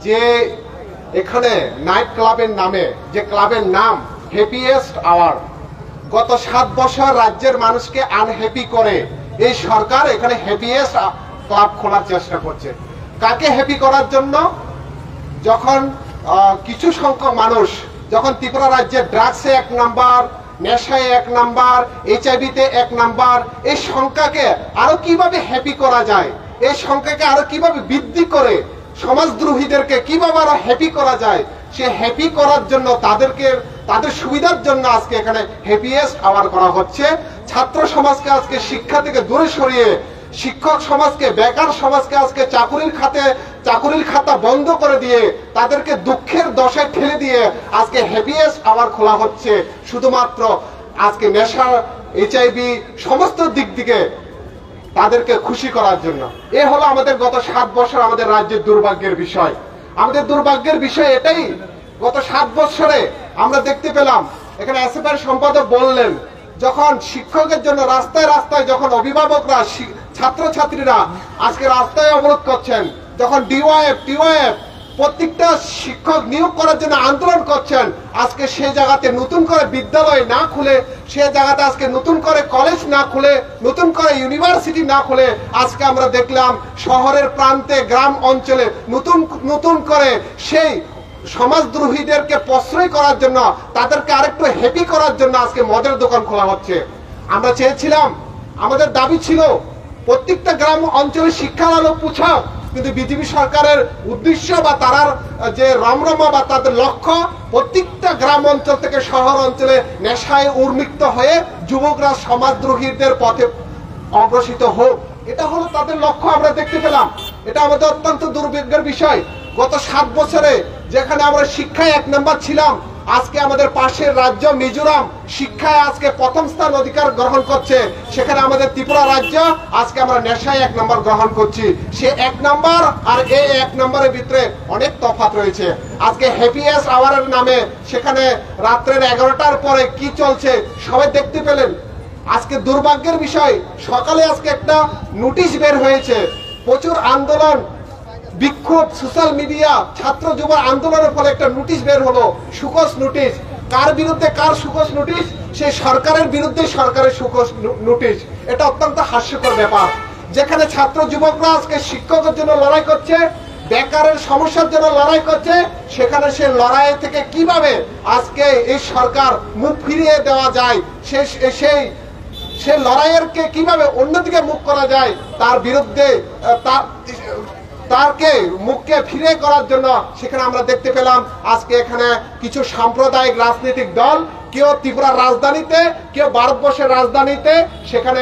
যে এখানে নাইট ক্লাবের নামে যে ক্লাবের নাম হ্যাপিয়েস্ট আওয়ার, গত 7 বছর রাজ্যের মানুষকে আনহ্যাপি করে এই সরকার এখানে হ্যাপিয়েস্ট ক্লাব খোলার চেষ্টা করছে। কাকে হ্যাপি করার জন্য? যখন কিছু সংখ্যক মানুষ যখন ত্রিপুরা রাজ্যে ড্রাগসে 1 নাম্বার, নেশায় 1 নাম্বার, HIV-তে 1 নাম্বার, এই সংখ্যাকে আরো কিভাবে হ্যাপি করা যায়, এই সংখ্যাকে আরো কিভাবে বৃদ্ধি করে সমাজদ্রোহীদেরকে কিভাবে আরো হ্যাপি করা যায়, সে হ্যাপি করার জন্য তাদের সুবিধার জন্য আজকে এখানে হ্যাপিয়েস্ট আওয়ার করা হচ্ছে। ছাত্র সমাজকে আজকে শিক্ষা থেকে দূরে সরিয়ে শিক্ষক সমাজকে, বেকার সমাজকে আজকে চাকুরির খাতা বন্ধ করে দিয়ে তাদেরকে দুঃখের দশায় ঠেলে দিয়ে আজকে হ্যাপিয়েস্ট আওয়ার খোলা হচ্ছে শুধুমাত্র আজকে নেশা, HIV সমস্ত দিক থেকে তাদেরকে খুশি করার জন্য। এ হলো আমাদের গত 7 বছর আমাদের রাজ্যের দুর্ভাগ্যের বিষয়। আমাদের দুর্ভাগ্যের বিষয় এটাই, গত 7 বছরে আমরা দেখতে পেলাম এখানে এসএফআই সম্পাদক বললেন, যখন শিক্ষকের জন্য রাস্তায় রাস্তায় যখন অভিভাবকরা, ছাত্রছাত্রীরা আজকে রাস্তায় অবরোধ করছেন, যখন টিওয়াইএফ প্রত্যেকটা শিক্ষক নিয়োগ করার জন্য আন্দোলন করছেন, আজকে সে জায়গাতে নতুন করে বিদ্যালয় না খুলে, সে জায়গাতে আজকে নতুন করে কলেজ না খুলে, নতুন করে ইউনিভার্সিটি না খুলে আজকে আমরা দেখলাম শহরের প্রান্তে, গ্রাম অঞ্চলে নতুন করে সেই সমাজদ্রোহীদেরকে প্রশ্রয় করার জন্য, তাদেরকে আরেকটু হ্যাপি করার জন্য আজকে মদের দোকান খোলা হচ্ছে। আমরা চেয়েছিলাম, আমাদের দাবি ছিল প্রত্যেকটা গ্রাম অঞ্চলে শিক্ষার আলো পৌঁছাও, কিন্তু বিজেপি সরকারের উদ্দেশ্য বা তার যে রমরমা বা তাদের লক্ষ্য প্রত্যেকটা গ্রাম অঞ্চল থেকে শহর অঞ্চলে নেশায় উন্মুক্ত হয়ে যুবকরা সমাজদ্রোহীদের পথে অগ্রসিত হোক, এটা হলো তাদের লক্ষ্য। আমরা দেখতে পেলাম, এটা আমাদের অত্যন্ত দুর্ভাগ্যের বিষয়। গত 7 বছরে যেখানে আমরা শিক্ষায় 1 নাম্বার ছিলাম, আজকে আমাদের পাশের রাজ্য মিজোরাম শিক্ষায় আজকে প্রথম স্থান অধিকার গ্রহণ করছে, সেখানে আমাদের ত্রিপুরা রাজ্য আজকে আমরা নেশায় 1 নাম্বার গ্রহণ করছি। সে 1 নাম্বার আর এই 1 নাম্বারের ভিতরে অনেক তফাৎ রয়েছে। আজকে হ্যাপিয়েস্ট আওয়ারের নামে সেখানে রাত্রের 11টার পরে কি চলছে সবাই দেখতে পেলেন। আজকে দুর্ভাগ্যের বিষয়, সকালে আজকে একটা নোটিশ বের হয়েছে, প্রচুর আন্দোলন, বিক্ষোভ, সোশ্যাল মিডিয়া, ছাত্র যুব আন্দোলনের ফলে একটা নোটিশ বের হলো, সুকোস নোটিশ। কার বিরুদ্ধে কার সুকোস নোটিশ? সেই সরকারের বিরুদ্ধে সরকারের সুকোস নোটিশ। এটা অত্যন্ত হাস্যকর ব্যাপার, যেখানে ছাত্র যুবকরা আজকে শিক্ষকের জন্য লড়াই করছে, বেকারের সমস্যার জন্য লড়াই করছে, সেখানে সে লড়াই থেকে কিভাবে আজকে এই সরকার মুখ ফিরিয়ে দেওয়া যায়, সে লড়াইয়েরকে কিভাবে অন্যদিকে মুখ করা যায়, তার বিরুদ্ধে তারকে মুখকে ফিরে করার জন্য সেখানে আমরা দেখতে পেলাম আজকে এখানে কিছু সাম্প্রদায়িক রাজনৈতিক দল, কেউ ত্রিপুরার রাজধানীতে, কেউ ভারতবর্ষের রাজধানীতে, সেখানে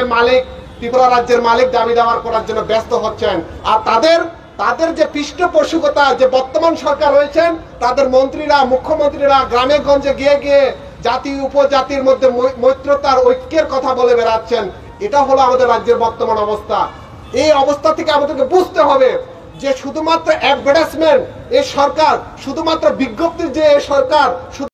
ত্রিপুরা রাজ্যের মালিক দাবি দাওয়ার করার জন্য ব্যস্ত হচ্ছেন। আর তাদের যে পৃষ্ঠপোষকতা, যে বর্তমান সরকার রয়েছেন, তাদের মন্ত্রীরা, মুখ্যমন্ত্রীরা গ্রামে গঞ্জে গিয়ে জাতি উপজাতির মধ্যে মৈত্রতার ঐক্যের কথা বলে বেড়াচ্ছেন। এটা হলো আমাদের রাজ্যের বর্তমান অবস্থা। এই অবস্থা থেকে আমাদেরকে বুঝতে হবে যে শুধুমাত্র অ্যাডভার্টাইজমেন্ট এই সরকার, শুধুমাত্র বিজ্ঞপ্তির যে সরকার,